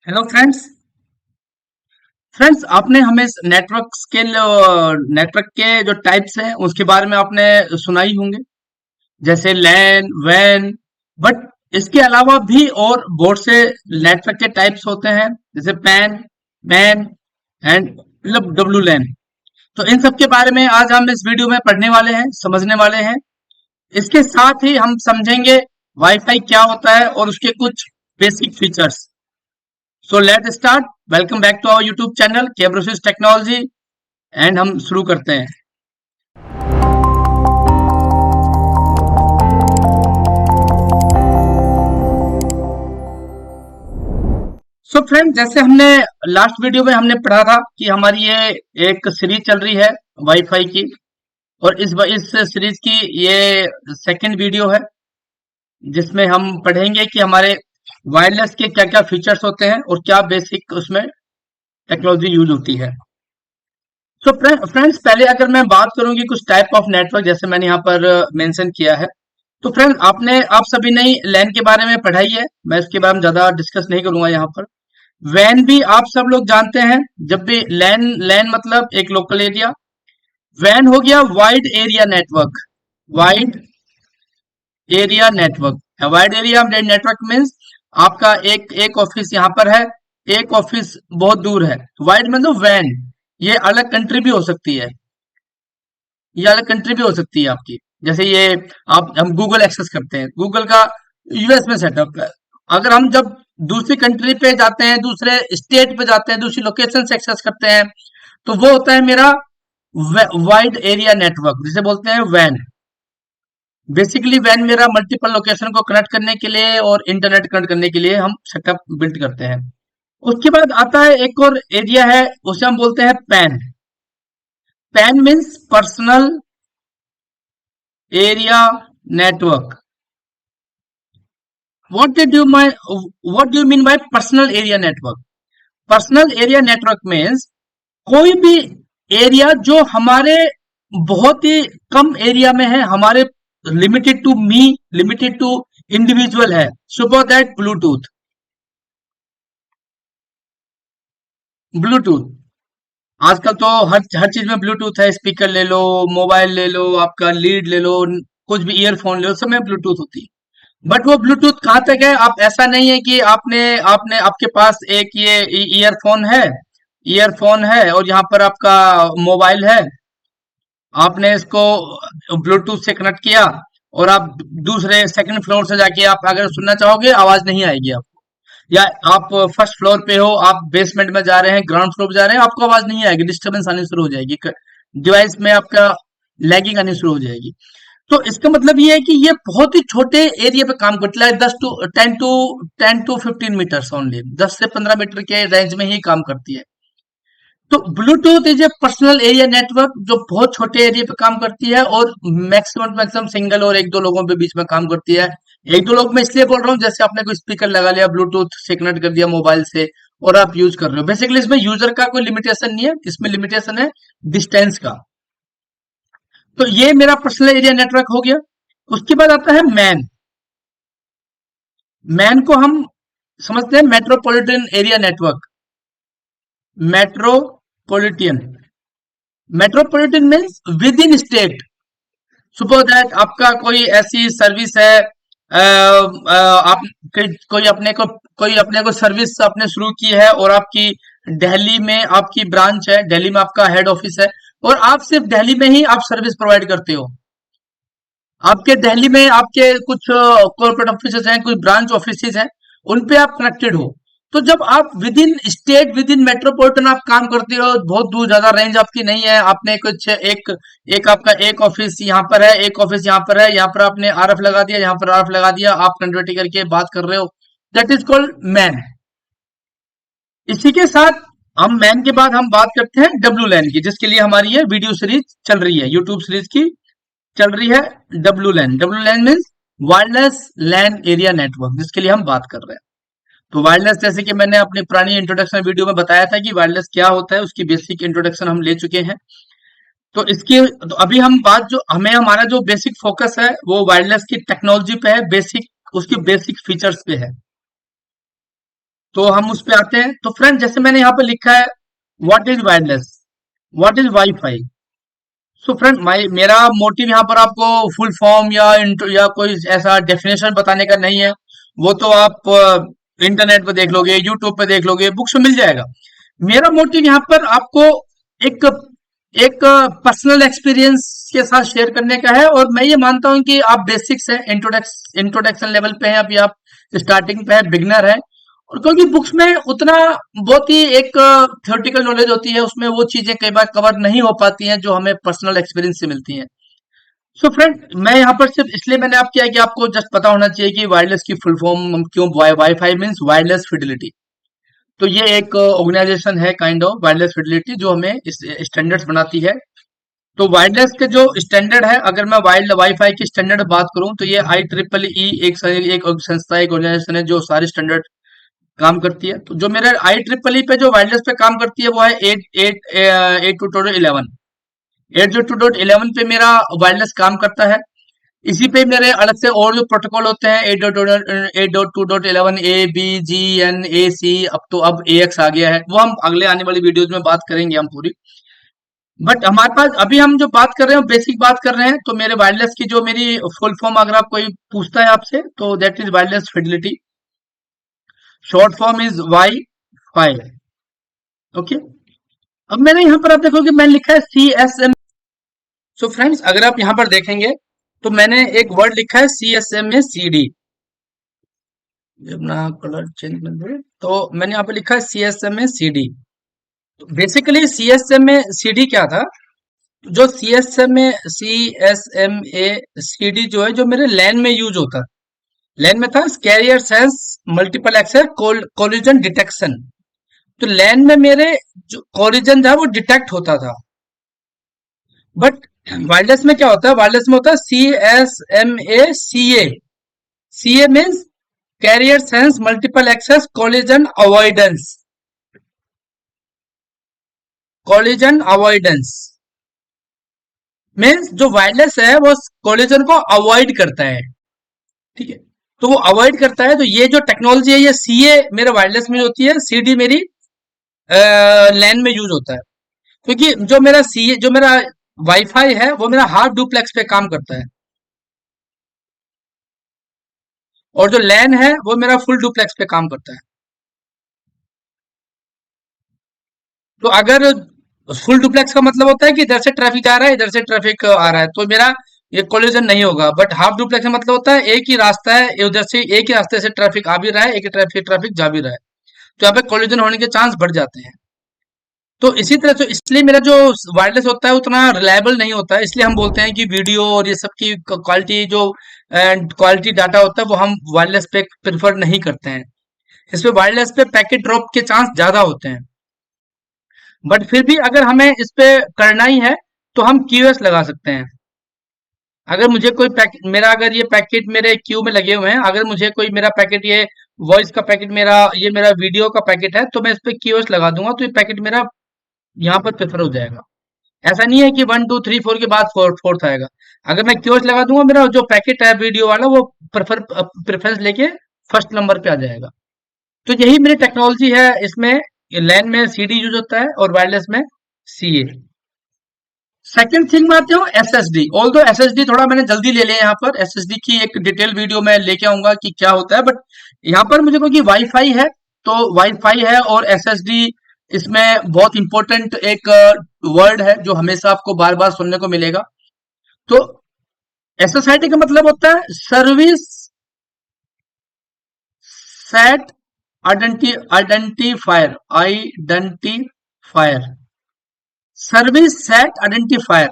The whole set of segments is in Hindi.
Hello friends. आपने हमें नेटवर्क के जो टाइप्स हैं उसके बारे में आपने सुना ही होंगे, जैसे लैन वैन। बट इसके अलावा भी और बहुत से नेटवर्क के टाइप्स होते हैं, जैसे पैन, मैन एंड मतलब डब्लू लैन। तो इन सब के बारे में आज हम इस वीडियो में पढ़ने वाले हैं, समझने वाले हैं। इसके साथ ही हम समझेंगे वाईफाई क्या होता है और उसके कुछ basic features. So let start. Welcome back to our YouTube channel केब्रोसिस टेक्नोलॉजी। एंड हम शुरू करते हैं। सो फ्रेंड, जैसे हमने लास्ट वीडियो में हमने पढ़ा था कि हमारी ये एक सीरीज चल रही है वाईफाई की, और इस सीरीज की ये सेकंड वीडियो है, जिसमें हम पढ़ेंगे कि हमारे वायरलेस के क्या क्या फीचर्स होते हैं और क्या बेसिक उसमें टेक्नोलॉजी यूज होती है। तो फ्रेंड्स, पहले अगर मैं बात करूं कि कुछ टाइप ऑफ नेटवर्क जैसे मैंने यहाँ पर मेंशन किया है, तो फ्रेंड्स आप सभी ने लैन के बारे में पढ़ाई है, मैं इसके बारे में ज्यादा डिस्कस नहीं करूंगा यहाँ पर। वैन भी आप सब लोग जानते हैं। जब भी लैन लैन मतलब एक लोकल एरिया, वैन हो गया wide area network. Wide area network, wide area network means आपका एक एक ऑफिस यहाँ पर है, एक ऑफिस बहुत दूर है। वाइड मतलब वैन, ये अलग कंट्री भी हो सकती है, ये अलग कंट्री भी हो सकती है आपकी। जैसे ये आप हम गूगल एक्सेस करते हैं, गूगल का यूएस में सेटअप है। अगर हम जब दूसरी कंट्री पे जाते हैं, दूसरे स्टेट पे जाते हैं, दूसरी लोकेशन से एक्सेस करते हैं, तो वो होता है मेरा वाइड एरिया नेटवर्क, जिसे बोलते हैं वैन। बेसिकली वैन मेरा मल्टीपल लोकेशन को कनेक्ट करने के लिए और इंटरनेट कनेक्ट करने के लिए हम सेटअप बिल्ड करते हैं। उसके बाद आता है एक और एरिया है, उसे हम बोलते हैं pan. Pan means personal area network. What did you mean? What do you mean by personal area network? Personal area network means कोई भी एरिया जो हमारे बहुत ही कम एरिया में है, हमारे limited to me, limited to individual है। Suppose that Bluetooth. ब्लूटूथ आजकल तो हर चीज में ब्लूटूथ है। स्पीकर ले लो, मोबाइल ले लो, आपका लीड ले लो, कुछ भी ईयरफोन ले लो, सब में ब्लूटूथ होती है। बट वो ब्लूटूथ कहाँ तक है? आप ऐसा नहीं है कि आपने आपने आपके पास एक ये ईयरफोन है और यहाँ पर आपका मोबाइल है। आपने इसको ब्लूटूथ से कनेक्ट किया और आप दूसरे सेकंड फ्लोर से जाके आप अगर सुनना चाहोगे, आवाज नहीं आएगी आपको। या आप फर्स्ट फ्लोर पे हो, आप बेसमेंट में जा रहे हैं, ग्राउंड फ्लोर पे जा रहे हैं, आपको आवाज नहीं आएगी, डिस्टरबेंस आनी शुरू हो जाएगी, डिवाइस में आपका लैगिंग आनी शुरू हो जाएगी। तो इसका मतलब ये है कि ये बहुत ही छोटे एरिया पे काम करता है, 10 to 15 मीटर्स ओनली, 10 से 15 मीटर के रेंज में ही काम करती है। तो Bluetooth is a personal area network जो बहुत छोटे एरिया पे काम करती है और मैक्सिमम सिंगल और एक दो लोगों के बीच में काम करती है। एक दो लोग मैं इसलिए बोल रहा हूँ, जैसे आपने कोई स्पीकर लगा लिया, ब्लूटूथ से कनेक्ट कर दिया मोबाइल से और आप यूज कर रहे हो। बेसिकली इसमें यूजर का कोई लिमिटेशन नहीं है, इसमें लिमिटेशन है डिस्टेंस का। तो ये मेरा पर्सनल एरिया नेटवर्क हो गया। उसके बाद आता है मैन। मैन को हम समझते हैं metropolitan area network. Metropolitan metropolitan means with in state. Suppose that आपका कोई ऐसी सर्विस है, आप कोई अपने को सर्विस आपने शुरू की है और आपकी दिल्ली में आपकी ब्रांच है, दिल्ली में आपका हेड ऑफिस है और आप सिर्फ दिल्ली में ही आप सर्विस प्रोवाइड करते हो। आपके दिल्ली में आपके कुछ कॉर्पोरेट ऑफिसेज हैं, कुछ ब्रांच ऑफिसेज हैं, उन पे आप कनेक्टेड हो। तो जब आप with in state, with in metropolitan आप काम करते हो, बहुत दूर, ज्यादा रेंज आपकी नहीं है, आपने कुछ एक एक आपका एक ऑफिस यहाँ पर है, एक ऑफिस यहाँ पर है, यहाँ पर आपने आरएफ लगा दिया, यहाँ पर आरएफ लगा दिया, आप कन्वर्ट करके बात कर रहे हो, दैट इज कॉल्ड मैन। इसी के साथ हम मैन के बाद हम बात करते हैं डब्ल्यू लैन की, जिसके लिए हमारी ये वीडियो सीरीज चल रही है, यूट्यूब सीरीज की चल रही है। W LAN, W LAN means wireless LAN area network, जिसके लिए हम बात कर रहे हैं। तो वायरलेस, जैसे कि मैंने अपनी पुरानी इंट्रोडक्शन वीडियो में बताया था कि वायरलेस क्या होता है, उसकी बेसिक इंट्रोडक्शन हम ले चुके हैं। तो अभी हम बात, जो हमें हमारा जो बेसिक फोकस है वो वायरलेस की टेक्नोलॉजी पे है, बेसिक उसकी बेसिक फीचर्स पे है। तो हम उस पे आते हैं। तो फ्रेंड जैसे मैंने यहाँ पे लिखा है what is wireless, what is wifi. So friend मेरा मोटिव यहाँ पर आपको फुल फॉर्म या या कोई ऐसा डेफिनेशन बताने का नहीं है। वो तो आप इंटरनेट पे देख लोगे, यूट्यूब पे देख लोगे, बुक्स में मिल जाएगा। मेरा मोटिव यहाँ पर आपको एक एक पर्सनल एक्सपीरियंस के साथ शेयर करने का है। और मैं ये मानता हूँ कि आप बेसिक्स है, इंट्रोडक्शन लेवल पे हैं, अभी आप स्टार्टिंग पे है, बिगनर है। और क्योंकि बुक्स में उतना बहुत ही एक थ्योरेटिकल नॉलेज होती है, उसमें वो चीजें कई बार कवर नहीं हो पाती हैं जो हमें पर्सनल एक्सपीरियंस से मिलती हैं। सो फ्रेंड मैं यहाँ पर सिर्फ इसलिए मैंने आप किया कि आपको जस्ट पता होना चाहिए कि वायरलेस की फुल फॉर्म क्यों, वाईफाई मीन्स वायरलेस फिडिलिटी। तो ये एक ऑर्गेनाइजेशन है काइंड ऑफ वायरलेस फिडिलिटी जो हमें स्टैंडर्ड्स बनाती है। तो वायरलेस के जो स्टैंडर्ड है, अगर मैं वाइल्ड वाईफाई की स्टैंडर्ड बात करूं तो ये IEEE एक संस्था, एक ऑर्गेनाइजेशन है जो सारे स्टैंडर्ड काम करती है। तो जो मेरे IEEE पे जो वायरलेस पे काम करती है वो है 802.11। 802.11 पे मेरा वायरलेस काम करता है। इसी पे मेरे अलग से और जो प्रोटोकॉल होते हैं 8.2.11 A B G N A C, अब AX आ गया है, वो हम अगले आने वाली वीडियोज में बात करेंगे हम पूरी। बट हमारे पास अभी हम जो बात कर रहे हैं बेसिक बात कर रहे हैं। तो मेरे वायरलेस की जो मेरी फुल फॉर्म अगर आप कोई पूछता है आपसे तो that is wireless fidelity. Short form is Wi Fi. Okay, अब मैंने यहाँ पर आप देखोगे मैंने लिखा है CSM। सो फ्रेंड्स अगर आप यहाँ पर देखेंगे तो मैंने एक वर्ड लिखा है CSMA CD। अपना कलर चेंज कर दे। तो मैंने यहाँ पे लिखा है CSMA CD। तो बेसिकली CSMA CD क्या था? जो CSMA CD जो है जो मेरे लैन में यूज होता है, लैन में था carrier sense multiple access collision detection. तो लैन में मेरे जो कोलिजन था वो डिटेक्ट होता था। बट वायरलेस में क्या होता है? वायरलेस में होता है CSMA CA means carrier sense multiple access collision avoidance means जो वायरलेस है वो कोलिजन को अवॉइड करता है। ठीक है, तो वो अवॉइड करता है। तो ये जो टेक्नोलॉजी है ये CA मेरे वायरलेस में होती है, CD मेरी लैन में यूज होता है। क्योंकि जो मेरा CA जो मेरा वाईफाई है वो मेरा हाफ डुप्लेक्स पे काम करता है, और जो लैन है वो मेरा फुल डुप्लेक्स पे काम करता है। तो अगर फुल डुप्लेक्स का मतलब होता है कि इधर से ट्रैफिक जा रहा है, इधर से ट्रैफिक आ रहा है, तो मेरा ये कोलिजन नहीं होगा। बट हाफ डुप्लेक्स का मतलब होता है एक ही रास्ता है, उधर से एक ही रास्ते से ट्रैफिक आ भी रहा है, एक ही ट्रैफिक जा भी रहा है, तो यहाँ पे कोलिजन होने के चांस बढ़ जाते हैं। तो इसी तरह से इसलिए मेरा जो वायरलेस होता है उतना रिलायबल नहीं होता है। इसलिए हम बोलते हैं कि वीडियो और ये सब की क्वालिटी जो क्वालिटी डाटा होता है वो हम वायरलेस पे प्रेफर नहीं करते हैं। इसपे वायरलेस पे पैकेट ड्रॉप के चांस ज्यादा होते हैं। बट फिर भी अगर हमें इस पे करना ही है तो हम QoS लगा सकते हैं। अगर मुझे कोई पैकेट मेरा अगर ये पैकेट मेरे क्यू में लगे हुए हैं, अगर मुझे कोई मेरा पैकेट ये वॉइस का पैकेट ये मेरा वीडियो का पैकेट है, तो मैं इस पे QoS लगा दूंगा तो ये पैकेट मेरा यहाँ पर प्रेफर हो जाएगा। ऐसा नहीं है कि 1 2 3 4 के बाद फोर्थ आएगा। अगर मैं QoS लगा दूंगा मेरा जो पैकेट है वीडियो वाला वो प्रेफरेंस लेके फर्स्ट नंबर पे आ जाएगा। तो यही मेरी टेक्नोलॉजी है। इसमें लैन में CD यूज होता है और वायरलेस में CA। सेकंड थिंग में आते हो SSD। ऑल दो SSD थोड़ा मैंने जल्दी ले लिया यहाँ पर, SSD की एक डिटेल वीडियो मैं लेके आऊंगा कि क्या होता है। बट यहाँ पर मुझे क्योंकि वाईफाई है तो वाईफाई है और SSD इसमें बहुत इंपॉर्टेंट एक वर्ड है जो हमेशा आपको बार बार सुनने को मिलेगा। तो SSID का मतलब होता है service set identifier. Service set identifier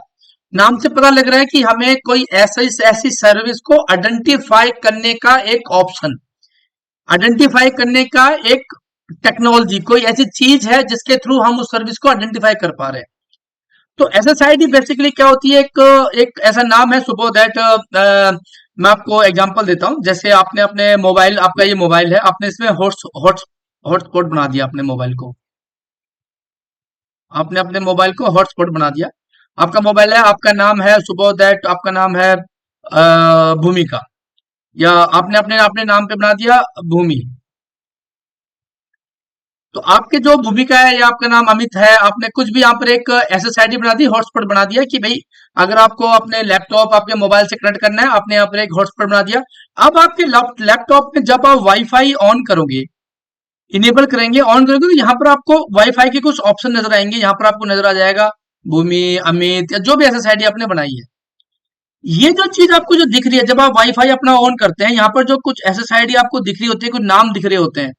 नाम से पता लग रहा है कि हमें कोई ऐसी सर्विस को आइडेंटिफाई करने का एक ऑप्शन, आइडेंटिफाई करने का एक टेक्नोलॉजी, कोई ऐसी चीज है जिसके थ्रू हम उस सर्विस को आइडेंटिफाई कर पा रहे हैं। तो SSID बेसिकली क्या होती है? एक ऐसा नाम है, सुपो दैट मैं आपको एग्जांपल देता हूं। जैसे आपने अपने मोबाइल, आपका ये मोबाइल है, आपने इसमें हॉटस्पॉट बना दिया अपने मोबाइल को, आपने अपने मोबाइल को हॉटस्पॉट बना दिया। आपका मोबाइल है, आपका नाम है सुपो दैट आपका नाम है भूमिका, या आपने अपने अपने नाम पे बना दिया भूमि। तो आपके जो भूमिका है या आपका नाम अमित है, आपने कुछ भी यहाँ पर एक एसएसआईडी बना दी, हॉटस्पॉट बना दिया कि भाई अगर आपको अपने लैपटॉप आपके मोबाइल से कनेक्ट करना है, आपने यहाँ पर एक हॉटस्पॉट बना दिया। अब आपके लैपटॉप में जब आप वाईफाई ऑन करोगे, इनेबल करेंगे, ऑन करोगे, तो यहाँ पर आपको वाईफाई के कुछ ऑप्शन नजर आएंगे। यहाँ पर आपको नजर आ जाएगा भूमि, अमित, या जो भी एसएसआईडी आपने बनाई है। ये जो चीज आपको जो दिख रही है, जब आप वाईफाई अपना ऑन करते हैं, यहाँ पर जो कुछ एसएसआईडी आपको दिख रही होती है, कुछ नाम दिख रहे होते हैं।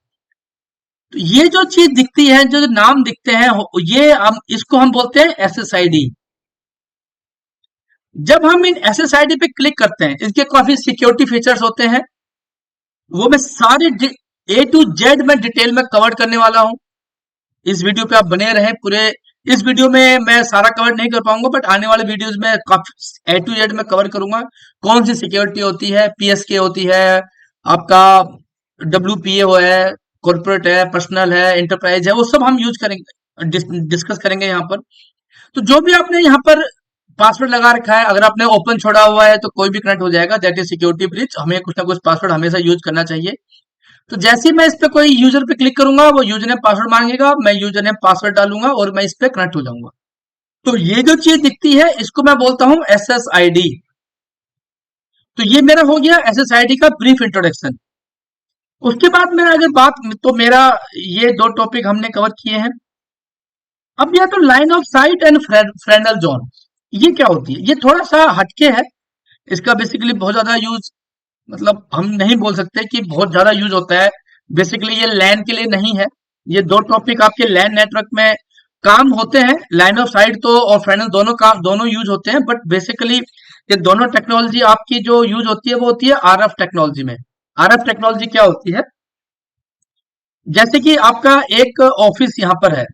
तो ये जो चीज दिखती है, जो नाम दिखते हैं, ये हम इसको हम बोलते हैं एसएसआईडी। जब हम इन एसएसआईडी पे क्लिक करते हैं, इसके काफी सिक्योरिटी फीचर्स होते हैं, वो मैं सारे ए टू जेड में डिटेल में कवर करने वाला हूं। इस वीडियो पे आप बने रहें पूरे। इस वीडियो में मैं सारा कवर नहीं कर पाऊंगा, बट आने वाले वीडियोस में काफी ए टू जेड में कवर करूंगा। कौन सी सिक्योरिटी होती है, पीएसके होती है, आपका डब्ल्यूपीए हो है, कॉर्पोरेट है, पर्सनल है, एंटरप्राइज है, वो सब हम यूज करेंगे, डिस्कस करेंगे यहाँ पर। तो जो भी आपने यहाँ पर पासवर्ड लगा रखा है, अगर आपने ओपन छोड़ा हुआ है तो कोई भी कनेक्ट हो जाएगा, दैट इज सिक्योरिटी ब्रीच। हमें कुछ ना कुछ पासवर्ड हमेशा यूज करना चाहिए। तो जैसे ही मैं इस पे कोई यूजर पे क्लिक करूंगा, वो यूजर नेम पासवर्ड मांगेगा, मैं यूजर नेम पासवर्ड डालूंगा और मैं इस पे कनेक्ट हो जाऊंगा। तो ये जो चीज दिखती है, इसको मैं बोलता हूं एसएसआईडी। तो ये मेरा हो गया एसएसआईडी का ब्रीफ इंट्रोडक्शन। उसके बाद मेरा अगर बात, तो मेरा ये दो टॉपिक हमने कवर किए हैं। अब या तो line of site and Fresnel zone, ये क्या होती है? ये थोड़ा सा हटके है। इसका बेसिकली बहुत ज्यादा यूज, मतलब हम नहीं बोल सकते कि बहुत ज्यादा यूज होता है। बेसिकली ये लैन के लिए नहीं है। ये दो टॉपिक आपके लैन नेटवर्क में काम होते हैं। लाइन ऑफ साइट तो और फ्रेनल दोनों काम, दोनों यूज होते हैं, बट बेसिकली ये दोनों टेक्नोलॉजी आपकी जो यूज होती है, वो होती है आरएफ टेक्नोलॉजी में। आरएफ टेक्नोलॉजी क्या होती है? जैसे कि आपका एक ऑफिस यहाँ पर है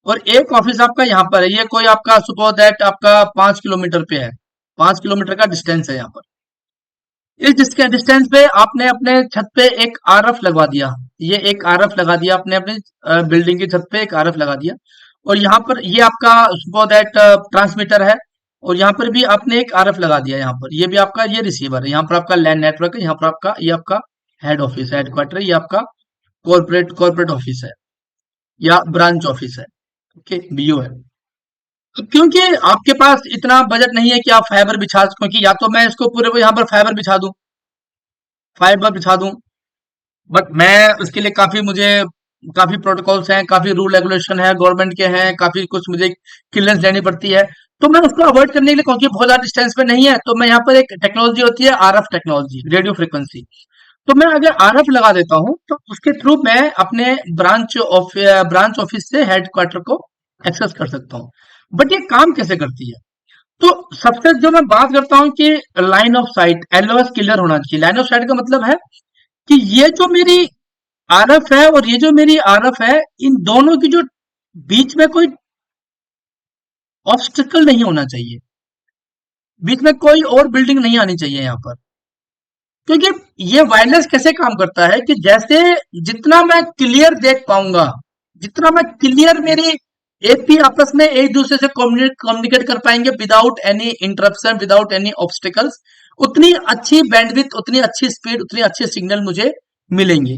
और एक ऑफिस आपका यहाँ पर है। ये कोई आपका सपोज दैट आपका 5 किलोमीटर पे है, 5 किलोमीटर का डिस्टेंस है यहाँ पर। इस डिस्टेंस पे आपने अपने छत पे एक आरएफ लगवा दिया। ये एक आरएफ लगा दिया आपने अपनी बिल्डिंग की छत पे, एक आरएफ लगा दिया। और यहाँ पर ये आपका सपोज दैट ट्रांसमीटर है, और यहाँ पर भी आपने एक आरएफ लगा दिया। यहाँ पर ये भी आपका ये रिसीवर है। यहाँ पर आपका लैंड नेटवर्क है। यहाँ पर आपका ये आपका हेड ऑफिस है, हेडक्वार्टर है, ये आपका कॉर्पोरेट ऑफिस है या ब्रांच ऑफिस है। ओके, बीओ है। तो क्योंकि आपके पास इतना बजट नहीं है कि आप फाइबर बिछा, क्योंकि या तो मैं इसको पूरे यहाँ पर फाइबर बिछा दूं, बट मैं उसके लिए काफी प्रोटोकॉल्स हैं, काफी रूल रेगुलेशन है, गवर्नमेंट के हैं, काफी कुछ मुझे क्लियरेंस लेनी पड़ती है। तो मैं उसको अवॉइड करने के लिए, क्योंकि बहुत ज्यादा डिस्टेंस पे नहीं है, तो मैं यहाँ पर एक टेक्नोलॉजी होती है आरएफ टेक्नोलॉजी, रेडियो फ्रिक्वेंसी। तो मैं अगर आरएफ लगा देता हूँ, तो उसके थ्रू मैं अपने ब्रांच ऑफिस से हेडक्वार्टर को एक्सेस कर सकता हूँ। बट ये काम कैसे करती है? तो सबसे जो मैं बात करता हूँ कि line of site, LOS clear होना चाहिए। लाइन ऑफ साइट का मतलब है कि ये जो मेरी आरएफ है और ये जो मेरी आरएफ है, इन दोनों की जो बीच में कोई ऑब्स्टिकल नहीं होना चाहिए, बीच में कोई और बिल्डिंग नहीं आनी चाहिए यहाँ पर। क्योंकि ये वायरलेस कैसे काम करता है कि जैसे जितना मैं क्लियर देख पाऊंगा, जितना मैं क्लियर मेरी एपी आपस में एक दूसरे से कम्युनिकेट कर पाएंगे without any interruption, without any obstacles, उतनी अच्छी बैंडविड्थ, उतनी अच्छी स्पीड, उतनी अच्छे सिग्नल मुझे मिलेंगे।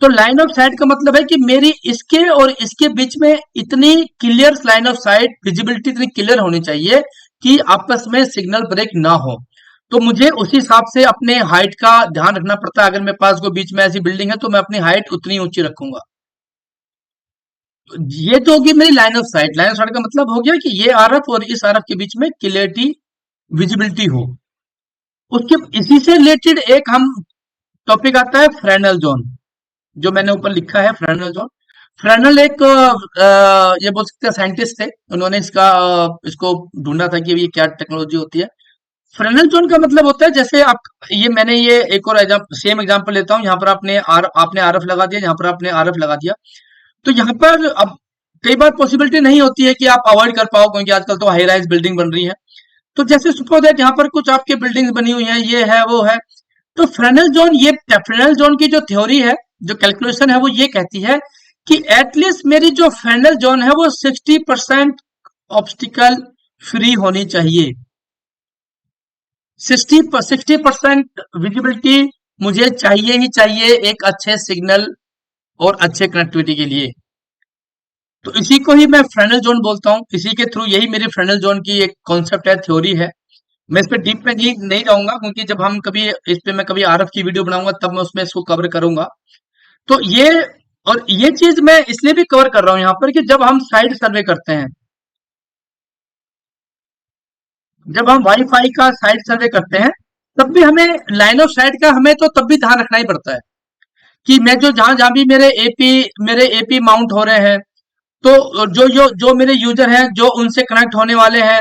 तो लाइन ऑफ साइट का मतलब है कि मेरी इसके और इसके बीच में इतनी clear line of site, visibility इतनी क्लियर होनी चाहिए कि आपस में सिग्नल ब्रेक ना हो। तो मुझे उसी हिसाब से अपने हाइट का ध्यान रखना पड़ता है। अगर मेरे पास कोई बीच में ऐसी बिल्डिंग है, तो मैं अपनी हाइट उतनी ऊंची रखूंगा। तो ये तो होगी मेरी line of site. Line of site का मतलब हो गया कि ये आरएफ और इस आरएफ के बीच में क्लियरिटी, विजिबिलिटी हो। उसके इसी से रिलेटेड एक हम टॉपिक आता है फ्रेनल जोन, जो मैंने ऊपर लिखा है फ्रेनल जोन। फ्रेनल एक ये बोल सकते हैं साइंटिस्ट थे, उन्होंने इसको ढूंढा था कि ये क्या टेक्नोलॉजी होती है। फ्रेनल जोन का मतलब होता है, जैसे आप, ये एक और सेम एग्जांपल लेता हूं। यहाँ पर आपने आरएफ लगा दिया, यहाँ पर आपने आरएफ लगा दिया। तो यहाँ पर अब कई बार पॉसिबिलिटी नहीं होती है कि आप अवॉइड कर पाओ, क्योंकि आजकल तो हाई राइज बिल्डिंग बन रही है। तो जैसे सपोज दैट यहाँ पर कुछ आपके बिल्डिंग्स बनी हुई हैं, ये है वो है। तो फ्रेनल जोन की जो थ्योरी है, जो कैलकुलेशन है, वो ये कहती है कि एटलीस्ट मेरी जो फ्रेनल जोन है वो 60% ऑब्स्टिकल फ्री होनी चाहिए। 60% विजिबिलिटी मुझे चाहिए ही चाहिए एक अच्छे सिग्नल और अच्छे कनेक्टिविटी के लिए। तो इसी को ही मैं फ्रेनेल जोन बोलता हूँ। इसी के थ्रू, यही मेरी फ्रेनेल जोन की एक कॉन्सेप्ट है, थ्योरी है। मैं इस पे डीप में नहीं जाऊंगा, क्योंकि जब हम कभी इस पे मैं कभी आरएफ की वीडियो बनाऊंगा तब मैं उसमें इसको कवर करूंगा। तो ये चीज मैं इसलिए भी कवर कर रहा हूं यहाँ पर, कि जब हम साइट सर्वे करते हैं, जब हम वाईफाई का साइट सर्वे करते हैं, तब भी हमें लाइन ऑफ साइट का हमें तो तब भी ध्यान रखना ही पड़ता है, कि मैं जो जहां जहां भी मेरे एपी माउंट हो रहे हैं, तो जो जो जो मेरे यूजर हैं, जो उनसे कनेक्ट होने वाले हैं,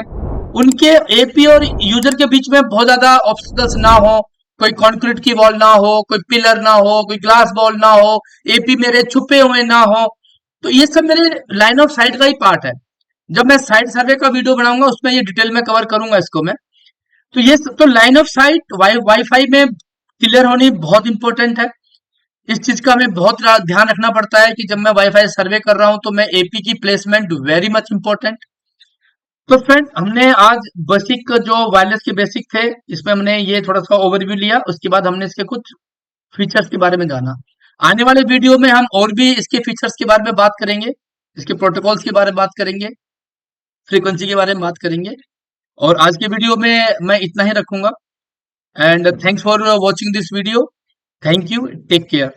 उनके एपी और यूजर के बीच में बहुत ज्यादा ऑब्स्टिकल्स ना हो, कोई कंक्रीट की वॉल ना हो, कोई पिलर ना हो, कोई ग्लास वॉल ना हो, एपी मेरे छुपे हुए ना हो। तो ये सब मेरे लाइन ऑफ साइट का ही पार्ट है। जब मैं साइट सर्वे का वीडियो बनाऊंगा उसमें ये डिटेल में कवर करूंगा इसको मैं। तो ये सब तो लाइन ऑफ साइट वाईफाई में क्लियर होनी बहुत इंपॉर्टेंट है। इस चीज का हमें बहुत ध्यान रखना पड़ता है, कि जब मैं वाईफाई सर्वे कर रहा हूं तो मैं एपी की प्लेसमेंट वेरी मच इंपॉर्टेंट। तो फ्रेंड, हमने आज बेसिक जो वायरलेस के बेसिक थे, इसमें हमने ये थोड़ा सा ओवरव्यू लिया। उसके बाद हमने इसके कुछ फीचर्स के बारे में जाना। आने वाले वीडियो में हम और भी इसके फीचर्स के बारे में बात करेंगे, इसके प्रोटोकॉल्स के बारे में बात करेंगे, फ्रीक्वेंसी के बारे में बात करेंगे। और आज के वीडियो में मैं इतना ही रखूंगा। And thanks for watching this video. Thank you, take care.